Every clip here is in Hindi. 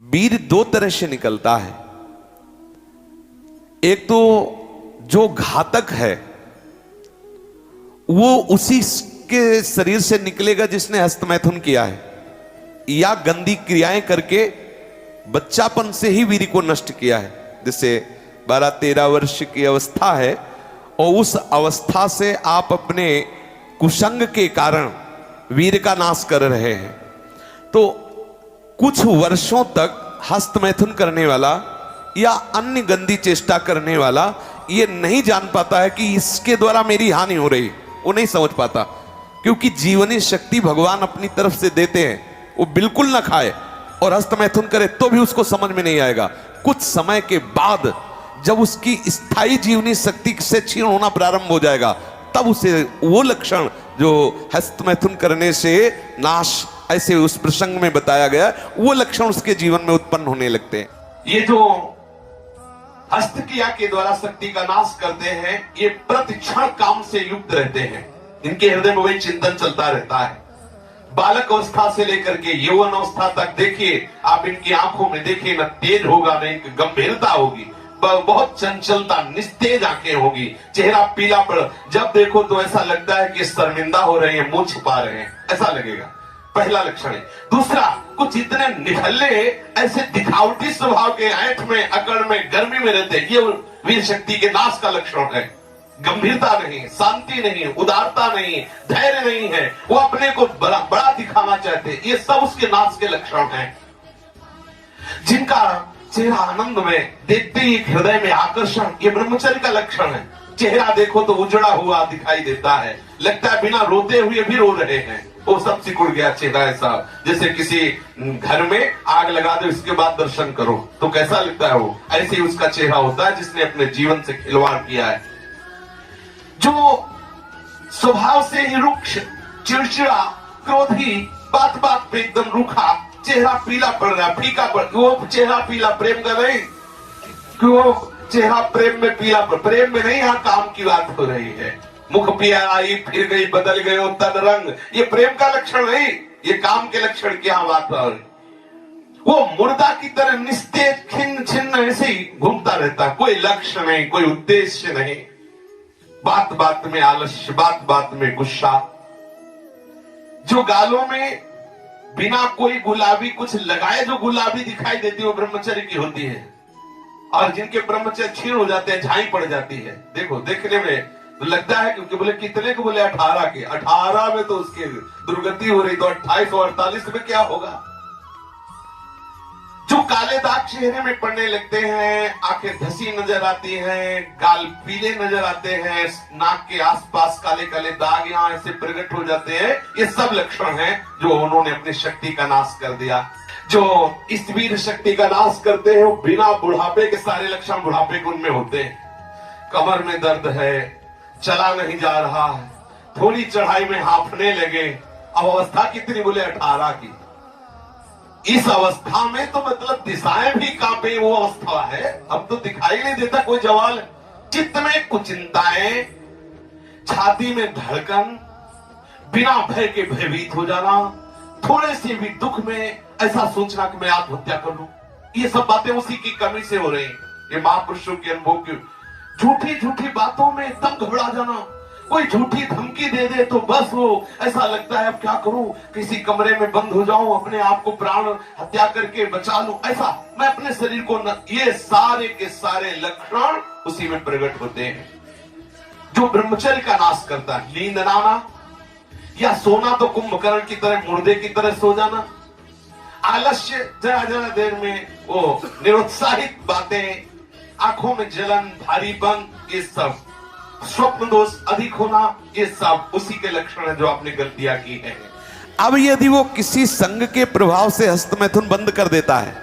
वीर दो तरह से निकलता है। एक तो जो घातक है वो उसी के शरीर से निकलेगा जिसने हस्तमैथुन किया है, या गंदी क्रियाएं करके बच्चापन से ही वीर को नष्ट किया है। जैसे 12-13 वर्ष की अवस्था है और उस अवस्था से आप अपने कुसंग के कारण वीर का नाश कर रहे हैं, तो कुछ वर्षों तक हस्तमैथुन करने वाला या अन्य गंदी चेष्टा करने वाला ये नहीं जान पाता है कि इसके द्वारा मेरी हानि हो रही, वो नहीं समझ पाता, क्योंकि जीवनी शक्ति भगवान अपनी तरफ से देते हैं। वो बिल्कुल ना खाए और हस्तमैथुन करे तो भी उसको समझ में नहीं आएगा। कुछ समय के बाद जब उसकी स्थायी जीवनी शक्ति से क्षीण होना प्रारंभ हो जाएगा, तब उसे वो लक्षण जो हस्तमैथुन करने से नाश ऐसे उस प्रसंग में बताया गया, वो लक्षण उसके जीवन में उत्पन्न होने लगते हैं। ये जो हस्त क्रिया के द्वारा शक्ति का नाश करते हैं, ये प्रतिक्षण काम से युक्त रहते हैं। इनके हृदय में वही चिंतन चलता रहता है। बालक अवस्था से लेकर के यौवन अवस्था तक देखिए आप, इनकी आंखों में देखिए, न तेज होगा न इनकी गंभीरता होगी, बहुत चंचलता, निस्तेज आंखें होगी, चेहरा पीला पड़, जब देखो तो ऐसा लगता है कि शर्मिंदा हो रहे हैं, मुंह छुपा रहे हैं, ऐसा लगेगा। पहला लक्षण है। दूसरा, कुछ इतने निखल्ले ऐसे दिखावटी स्वभाव के, ऐंठ में, अकड़ में, गर्मी में रहते हैं, ये वीर शक्ति के नाश का लक्षण है। गंभीरता नहीं, शांति नहीं, उदारता नहीं, धैर्य नहीं है, वो अपने को बड़ा दिखाना चाहते हैं, ये सब उसके नाश के लक्षण हैं। जिनका चेहरा आनंद में, देखते ही हृदय में आकर्षण, ये ब्रह्मचर्य का लक्षण है। चेहरा देखो तो उजड़ा हुआ दिखाई देता है, लगता है बिना रोते हुए भी रो रहे हैं, वो सब सिकुड़ गया चेहरा ऐसा, जैसे किसी घर में आग लगा दो, इसके बाद दर्शन करो तो कैसा लगता है, वो ऐसे ही उसका चेहरा होता है जिसने अपने जीवन से खिलवाड़ किया है। जो स्वभाव से ही रुक्ष, चिड़चिड़ा, क्रोधी, बात बात पे एकदम रूखा, चेहरा पीला पड़ रहा, फीका पड़, वो चेहरा पीला प्रेम का नहीं, वो चेहरा प्रेम में पीला पड़, प्रेम में नहीं, यहाँ काम की बात हो रही है। मुख पिया आई फिर गई, बदल गए तन रंग, ये प्रेम का लक्षण नहीं, ये काम के लक्षण की यहाँ बात हो रही। वो मुर्दा की तरह निस्तेज, खिन्न छिन्न ऐसे ही घूमता रहता, कोई लक्ष्य नहीं, कोई उद्देश्य नहीं, बात बात में आलस्य, बात बात में गुस्सा। जो गालों में बिना कोई गुलाबी कुछ लगाए जो गुलाबी दिखाई देती है, वो ब्रह्मचर्य की होती है। और जिनके ब्रह्मचर्य क्षीण हो जाते हैं, झाई पड़ जाती है, देखो देखने में तो लगता है, क्योंकि बोले कितने को, बोले 18 के, 18 में तो उसकी दुर्गति हो रही, तो 28 और 48 में क्या होगा। जो काले दाग चेहरे में पड़ने लगते हैं, आंखें धसी नजर आती हैं, गाल पीले नजर आते हैं, नाक के आसपास काले काले दाग यहाँ ऐसे प्रकट हो जाते हैं, ये सब लक्षण हैं जो उन्होंने अपनी शक्ति का नाश कर दिया। जो इस वीर शक्ति का नाश करते हैं, वो बिना बुढ़ापे के सारे लक्षण बुढ़ापे के उनमें होते हैं। कमर में दर्द है, चला नहीं जा रहा है, थोड़ी चढ़ाई में हांफने लगे, अब अवस्था कितनी, बोले 18 की। इस अवस्था में तो मतलब दिशाएं भी कांपे, वो अवस्था है, अब तो दिखाई नहीं देता कोई जवाल। चित्त में कुचिंताएं, छाती में धड़कन, बिना भय के भयभीत हो जाना, थोड़े से भी दुख में ऐसा सोचना कि मैं आत्महत्या कर लूं, ये सब बातें उसी की कमी से हो रही। ये महापुरुषों के अनुभव की झूठी झूठी बातों में एकदम घबरा जाना, कोई झूठी धमकी दे दे तो बस वो ऐसा लगता है अब क्या करूं, किसी कमरे में बंद हो जाऊं, अपने आप को प्राण हत्या करके बचा लूं, ऐसा मैं अपने शरीर को न, ये सारे के सारे लक्षण उसी में प्रकट होते हैं। जो ब्रह्मचर्य का नाश करता है, नींद ना आना, या सोना तो कुंभकर्ण की तरह, मुर्दे की तरह सो जाना, आलस्य, जरा जरा देर में वो निरुत्साहित बातें, आंखों में जलन, भारीपन, ये सब, स्वप्न दोष अधिक होना, ये सब उसी के लक्षण है जो आपने गलतियां की है। अब यदि वो किसी संग के प्रभाव से हस्तमैथुन बंद कर देता है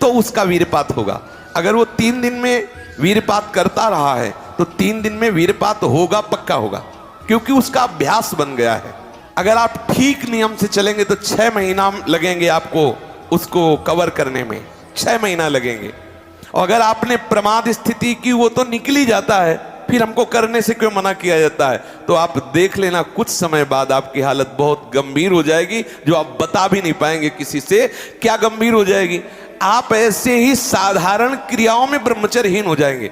तो उसका वीरपात होगा। अगर वो 3 दिन में वीरपात करता रहा है तो 3 दिन में वीरपात होगा, पक्का होगा, क्योंकि उसका अभ्यास बन गया है। अगर आप ठीक नियम से चलेंगे तो 6 महीना लगेंगे आपको उसको कवर करने में, 6 महीना लगेंगे। और अगर आपने प्रमाद स्थिति की, वो तो निकल ही जाता है, फिर हमको करने से क्यों मना किया जाता है? तो आप देख लेना, कुछ समय बाद आपकी हालत बहुत गंभीर हो जाएगी, जो आप बता भी नहीं पाएंगे किसी से। क्या गंभीर हो जाएगी? आप ऐसे ही साधारण क्रियाओं में ब्रह्मचर्यहीन हो जाएंगे।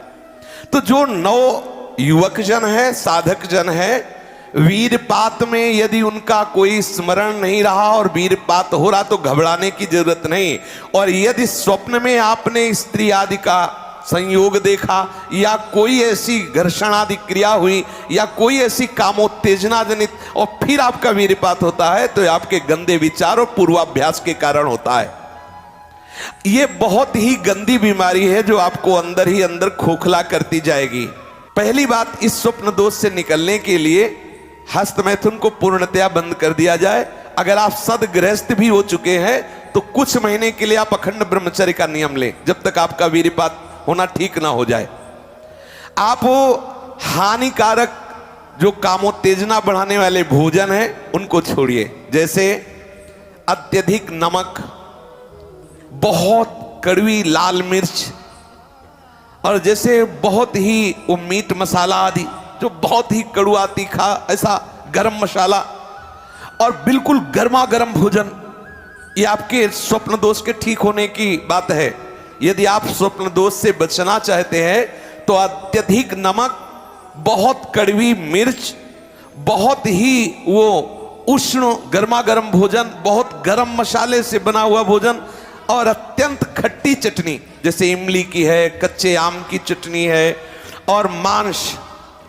तो जो नव युवक जन है, साधक जन है, वीरपात में यदि उनका कोई स्मरण नहीं रहा और वीरपात हो रहा तो घबराने की जरूरत नहीं। और यदि स्वप्न में आपने स्त्री आदि का संयोग देखा या कोई ऐसी घर्षण आदि क्रिया हुई या कोई ऐसी कामोत्तेजना जनित और फिर आपका वीरपात होता है, तो आपके गंदे विचार और पूर्वाभ्यास के कारण होता है। यह बहुत ही गंदी बीमारी है जो आपको अंदर ही अंदर खोखला करती जाएगी। पहली बात, इस स्वप्न दोष से निकलने के लिए हस्त मैथुन को पूर्णतया बंद कर दिया जाए। अगर आप सदगृहस्थ भी हो चुके हैं तो कुछ महीने के लिए आप अखंड ब्रह्मचर्य का नियम लें, जब तक आपका वीरपात होना ठीक ना हो जाए। आप वो हानिकारक जो कामोत्तेजना बढ़ाने वाले भोजन है उनको छोड़िए, जैसे अत्यधिक नमक, बहुत कड़वी लाल मिर्च, और जैसे बहुत ही वो मीट मसाला आदि जो बहुत ही कड़वा तीखा, ऐसा गरम मसाला, और बिल्कुल गर्मा गर्म भोजन। ये आपके स्वप्न दोष के ठीक होने की बात है। यदि आप स्वप्न दोष से बचना चाहते हैं तो अत्यधिक नमक, बहुत कड़वी मिर्च, बहुत ही वो उष्ण गर्मा गर्म भोजन, बहुत गर्म मसाले से बना हुआ भोजन, और अत्यंत खट्टी चटनी, जैसे इमली की है, कच्चे आम की चटनी है, और मांस।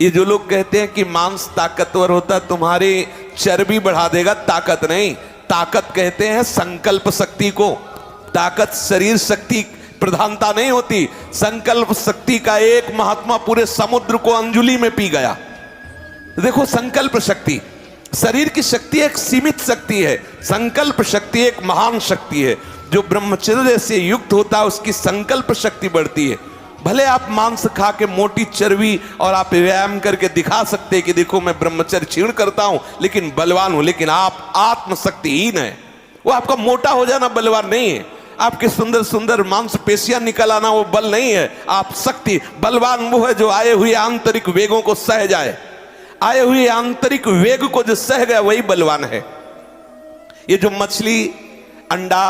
ये जो लोग कहते हैं कि मांस ताकतवर होता है, तुम्हारी चर्बी बढ़ा देगा, ताकत नहीं। ताकत कहते हैं संकल्प शक्ति को। ताकत शरीर शक्ति प्रधानता नहीं होती। संकल्प शक्ति का एक महात्मा पूरे समुद्र को अंजुली में पी गया। देखो, संकल्प शक्ति, शरीर की शक्ति एक सीमित शक्ति है, संकल्प शक्ति एक महान शक्ति है। जो ब्रह्मचर्य से युक्त होता है उसकी संकल्प शक्ति बढ़ती है। भले आप मांस खा के मोटी चर्बी और आप व्यायाम करके दिखा सकते हैं कि देखो मैं ब्रह्मचर्य क्षीण करता हूं लेकिन बलवान हूं, लेकिन आप आत्मशक्तिहीन है। वो आपका मोटा हो जाना बलवान नहीं है, आपके सुंदर सुंदर मांसपेशियां निकल आना वो बल नहीं है। आप शक्ति, बलवान वो है जो आए हुए आंतरिक वेगों को सह जाए। आए हुए आंतरिक वेग को जो सह गया वही बलवान है। ये जो मछली, अंडा,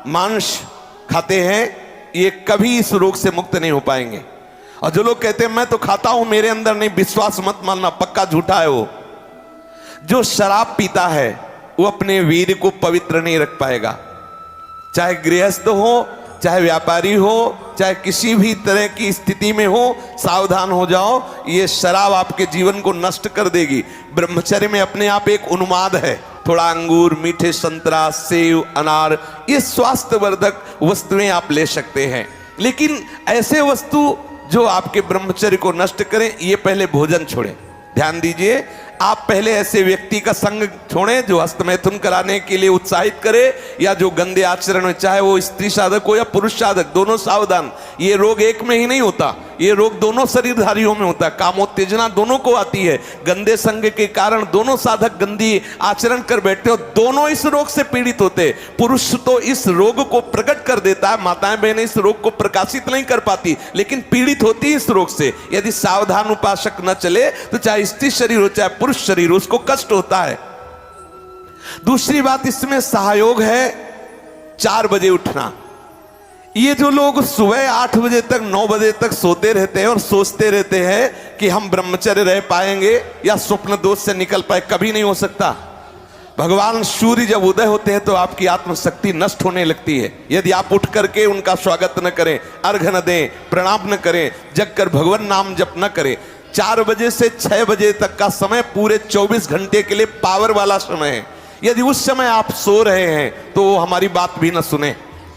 मांस खाते हैं ये कभी इस रोग से मुक्त नहीं हो पाएंगे। और जो लोग कहते हैं मैं तो खाता हूं मेरे अंदर नहीं, विश्वास मत मानना, पक्का झूठा है वो। जो शराब पीता है वो अपने वीर को पवित्र नहीं रख पाएगा। चाहे गृहस्थ हो, चाहे व्यापारी हो, चाहे किसी भी तरह की स्थिति में हो, सावधान हो जाओ, ये शराब आपके जीवन को नष्ट कर देगी। ब्रह्मचर्य में अपने आप एक उन्माद है। थोड़ा अंगूर, मीठे संतरा, सेव, अनार, ये स्वास्थ्यवर्धक वस्तुएं आप ले सकते हैं, लेकिन ऐसे वस्तु जो आपके ब्रह्मचर्य को नष्ट करें, ये पहले भोजन छोड़ें। ध्यान दीजिए, आप पहले ऐसे व्यक्ति का संग छोड़ें जो हस्तमैथुन कराने के लिए उत्साहित करे या जो गंदे आचरण में, चाहे वो स्त्री साधक हो या पुरुष साधक, दोनों सावधान। ये रोग एक में ही नहीं होता, ये रोग दोनों शरीरधारियों में होता है। कामोत्तेजना दोनों को आती है। गंदे संग के कारण दोनों साधक गंदी आचरण कर बैठते हो, दोनों इस रोग से पीड़ित होते। पुरुष तो इस रोग को प्रकट कर देता है, माताएं बहनें इस रोग को प्रकाशित नहीं कर पाती, लेकिन पीड़ित होती है इस रोग से। यदि सावधान उपासक न चले तो चाहे स्त्री शरीर हो चाहे पुरुष शरीर, उसको कष्ट होता है। दूसरी बात इसमें सहयोग है 4 बजे उठना। ये जो लोग सुबह 8 बजे तक 9 बजे तक सोते रहते हैं और सोचते रहते हैं कि हम ब्रह्मचर्य रह पाएंगे या स्वप्न दोष से निकल पाए, कभी नहीं हो सकता। भगवान सूर्य जब उदय होते हैं तो आपकी आत्मशक्ति नष्ट होने लगती है। यदि आप उठ करके उनका स्वागत न करें, अर्घ न दें, प्रणाम न करें, जगकर भगवान नाम जप न करें, 4 बजे से 6 बजे तक का समय पूरे 24 घंटे के लिए पावर वाला समय है। यदि उस समय आप सो रहे हैं तो वो हमारी बात भी न सुने,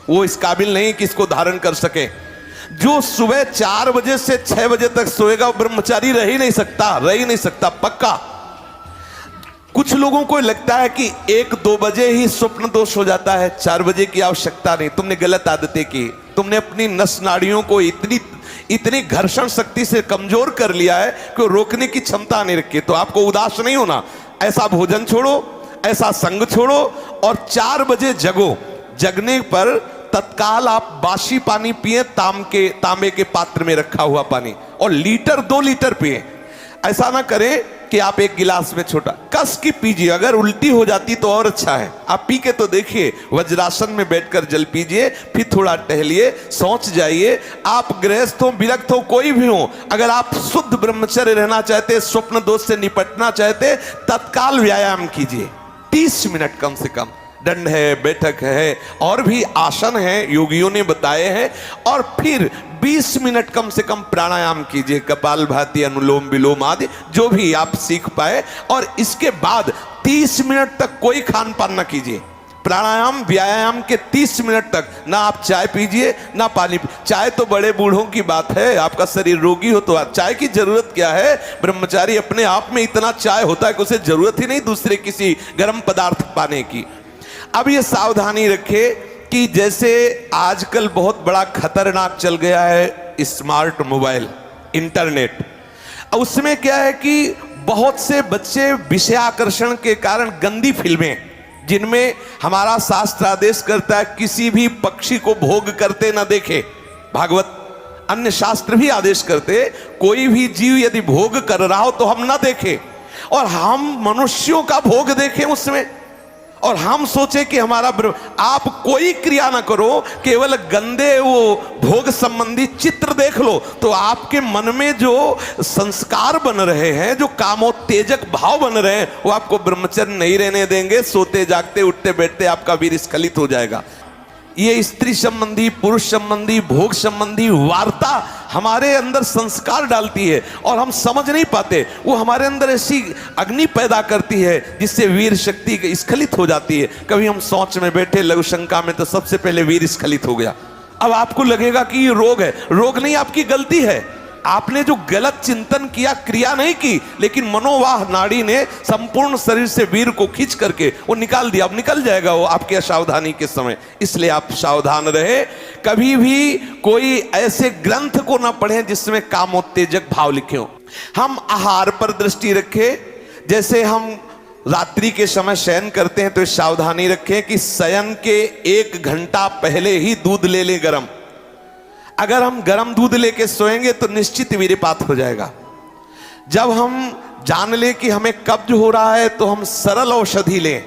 वो इस काबिल नहीं कि इसको धारण कर सके। जो सुबह 4 बजे से 6 बजे तक सोएगा वो ब्रह्मचारी रह ही नहीं सकता, पक्का। कुछ लोगों को लगता है कि 1-2 बजे ही स्वप्न दोष हो जाता है, 4 बजे की आवश्यकता नहीं। तुमने गलत आदतें की, तुमने अपनी नस नाड़ियों को इतनी घर्षण शक्ति से कमजोर कर लिया है कि वो रोकने की क्षमता नहीं रखी। तो आपको उदास नहीं होना, ऐसा भोजन छोड़ो, ऐसा संग छोड़ो और 4 बजे जगो। जगने पर तत्काल आप बासी पानी पिए, तांबे के पात्र में रखा हुआ पानी, और लीटर 2 लीटर पिए। ऐसा ना करें कि आप एक गिलास में छोटा, कस की पीजिए। अगर उल्टी हो जाती तो और अच्छा है, आप पी के तो देखिए। वज्रासन में बैठकर जल पीजिए, फिर थोड़ा टहलिए, सोच जाइए। आप गृहस्थ हो, विरक्त हो, कोई भी हो, अगर आप शुद्ध ब्रह्मचर्य रहना चाहते, स्वप्न दोष से निपटना चाहते, तत्काल व्यायाम कीजिए 30 मिनट कम से कम। दंड है, बैठक है, और भी आसन है योगियों ने बताए हैं। और फिर 20 मिनट कम से कम प्राणायाम कीजिए, कपालभाति, अनुलोम विलोम आदि जो भी आप सीख पाए। और इसके बाद 30 मिनट तक कोई खान पान न कीजिए। प्राणायाम व्यायाम के 30 मिनट तक ना आप चाय पीजिए ना पानी। चाय तो बड़े बूढ़ों की बात है, आपका शरीर रोगी हो तो चाय की जरूरत क्या है। ब्रह्मचारी अपने आप में इतना चाय होता है कि उसे जरूरत ही नहीं दूसरे किसी गर्म पदार्थ पाने की। अब ये सावधानी रखे कि जैसे आजकल बहुत बड़ा खतरनाक चल गया है स्मार्ट मोबाइल, इंटरनेट। उसमें क्या है कि बहुत से बच्चे विषयाकर्षण के कारण गंदी फिल्में, जिनमें हमारा शास्त्र आदेश करता है किसी भी पक्षी को भोग करते न देखे, भागवत अन्य शास्त्र भी आदेश करते कोई भी जीव यदि भोग कर रहा हो तो हम ना देखें। और हम मनुष्यों का भोग देखें उसमें, और हम सोचे कि हमारा आप कोई क्रिया ना करो, केवल गंदे वो भोग संबंधी चित्र देख लो तो आपके मन में जो संस्कार बन रहे हैं, जो कामोत्तेजक भाव बन रहे हैं, वो आपको ब्रह्मचर्य नहीं रहने देंगे। सोते जागते उठते बैठते आपका वीर स्खलित हो जाएगा। ये स्त्री संबंधी, पुरुष संबंधी, भोग संबंधी वार्ता हमारे अंदर संस्कार डालती है और हम समझ नहीं पाते। वो हमारे अंदर ऐसी अग्नि पैदा करती है जिससे वीर शक्ति स्खलित हो जाती है। कभी हम सोच में बैठे लघु शंका में तो सबसे पहले वीर स्खलित हो गया। अब आपको लगेगा कि ये रोग है, रोग नहीं, आपकी गलती है। आपने जो गलत चिंतन किया, क्रिया नहीं की, लेकिन मनोवाह नाड़ी ने संपूर्ण शरीर से वीर को खींच करके वो निकाल दिया। अब निकल जाएगा वो आपके असावधानी के समय, इसलिए आप सावधान रहे। कभी भी कोई ऐसे ग्रंथ को ना पढ़ें जिसमें कामोत्तेजक भाव लिखे हो। हम आहार पर दृष्टि रखें। जैसे हम रात्रि के समय शयन करते हैं तो सावधानी रखें कि शयन के 1 घंटा पहले ही दूध ले लें गरम। अगर हम गर्म दूध लेके सोएंगे तो निश्चित वीर्यपात हो जाएगा। जब हम जान ले कि हमें कब्ज हो रहा है तो हम सरल औषधि लें।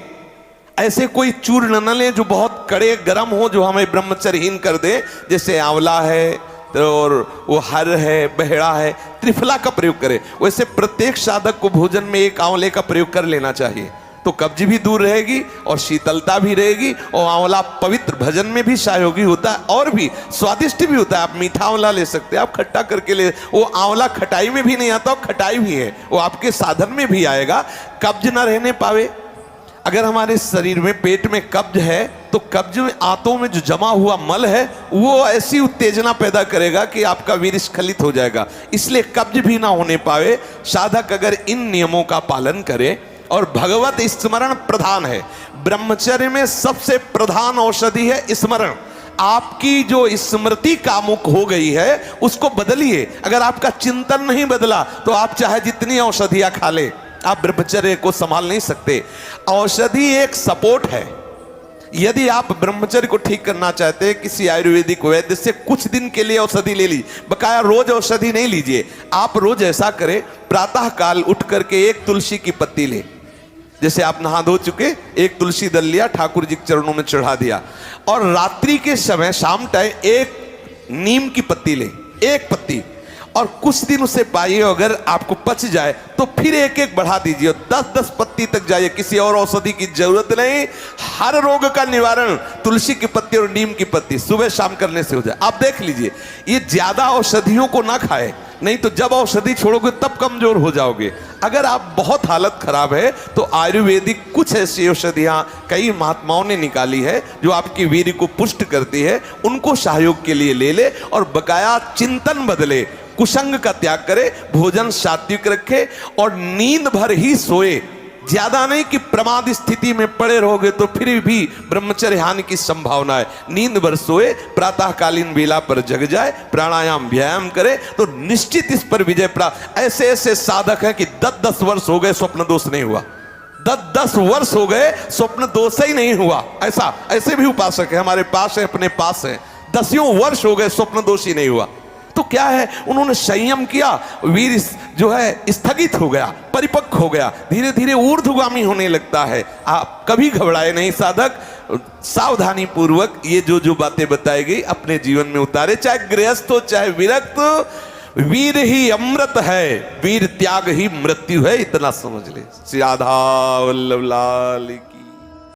ऐसे कोई चूर्ण न लें जो बहुत कड़े गर्म हो, जो हमें ब्रह्मचर्यहीन कर दे। जैसे आंवला है और वो हर है, बहेड़ा है, त्रिफला का प्रयोग करें। वैसे प्रत्येक साधक को भोजन में 1 आंवले का प्रयोग कर लेना चाहिए, तो कब्ज भी दूर रहेगी और शीतलता भी रहेगी। और आंवला पवित्र भजन में भी सहयोगी होता है और भी स्वादिष्ट भी होता है। आप मीठा आंवला ले सकते हैं, आप खट्टा करके ले। वो आंवला खटाई में भी नहीं आता, और खटाई भी है, वो आपके साधन में भी आएगा। कब्ज ना रहने पावे। अगर हमारे शरीर में, पेट में कब्ज है तो कब्ज में, आंतों में जो जमा हुआ मल है वो ऐसी उत्तेजना पैदा करेगा कि आपका वीर स्खलित हो जाएगा। इसलिए कब्ज भी ना होने पावे। साधक अगर इन नियमों का पालन करे, और भगवत स्मरण प्रधान है। ब्रह्मचर्य में सबसे प्रधान औषधि है स्मरण। आपकी जो स्मृति कामुक हो गई है उसको बदलिए। अगर आपका चिंतन नहीं बदला तो आप चाहे जितनी औषधियां खा ले, आप ब्रह्मचर्य को संभाल नहीं सकते। औषधि एक सपोर्ट है। यदि आप ब्रह्मचर्य को ठीक करना चाहते हैं, किसी आयुर्वेदिक वैद्य से कुछ दिन के लिए औषधि ले लीजिए, बकाया रोज औषधि नहीं लीजिए। आप रोज ऐसा करें, प्रातः काल उठ करके 1 तुलसी की पत्ती ले। जैसे आप नहा धो चुके, 1 तुलसी दल लिया, ठाकुर जी के चरणों में चढ़ा दिया। और रात्रि के समय शाम टाइम 1 नीम की पत्ती ले, 1 पत्ती, और कुछ दिन उसे पाइए। अगर आपको पच जाए तो फिर 1-1 बढ़ा दीजिए, 10-10 पत्ती तक जाइए। किसी और औषधि की जरूरत नहीं। हर रोग का निवारण तुलसी की पत्ती और नीम की पत्ती सुबह शाम करने से हो जाए। आप देख लीजिए, ये ज्यादा औषधियों को ना खाए, नहीं तो जब औषधि छोड़ोगे तब कमजोर हो जाओगे। अगर आप बहुत हालत खराब है तो आयुर्वेदिक कुछ ऐसी औषधियां कई महात्माओं ने निकाली है जो आपकी वीर्य को पुष्ट करती है, उनको सहयोग के लिए ले ले। और बकाया चिंतन बदले, कुसंग का त्याग करे, भोजन सात्विक रखे और नींद भर ही सोए। ज्यादा नहीं कि प्रमाद स्थिति में पड़े रहोगे तो फिर भी ब्रह्मचर्य हानि की संभावना है। नींद भर सोए, प्रातःकालीन बेला पर जग जाए, प्राणायाम व्यायाम करे तो निश्चित इस पर विजय प्राप्त। ऐसे ऐसे साधक हैं कि 10-10 वर्ष हो गए स्वप्न दोष नहीं हुआ, 10-10 वर्ष हो गए स्वप्न दोष ही नहीं हुआ। ऐसे भी उपासक है हमारे पास है, अपने पास है, 10 वर्ष हो गए स्वप्न दोष ही नहीं हुआ। तो क्या है, उन्होंने संयम किया, वीर जो है स्थगित हो गया, परिपक्व हो गया, धीरे धीरे ऊर्ध्वगामी होने लगता है। आप कभी घबराए नहीं साधक, सावधानी पूर्वक ये जो जो बातें बताई गई अपने जीवन में उतारे, चाहे गृहस्थ हो चाहे विरक्त, वीर ही अमृत है, वीर त्याग ही मृत्यु है, इतना समझ ले। श्री राधा वल्लभ लाल की।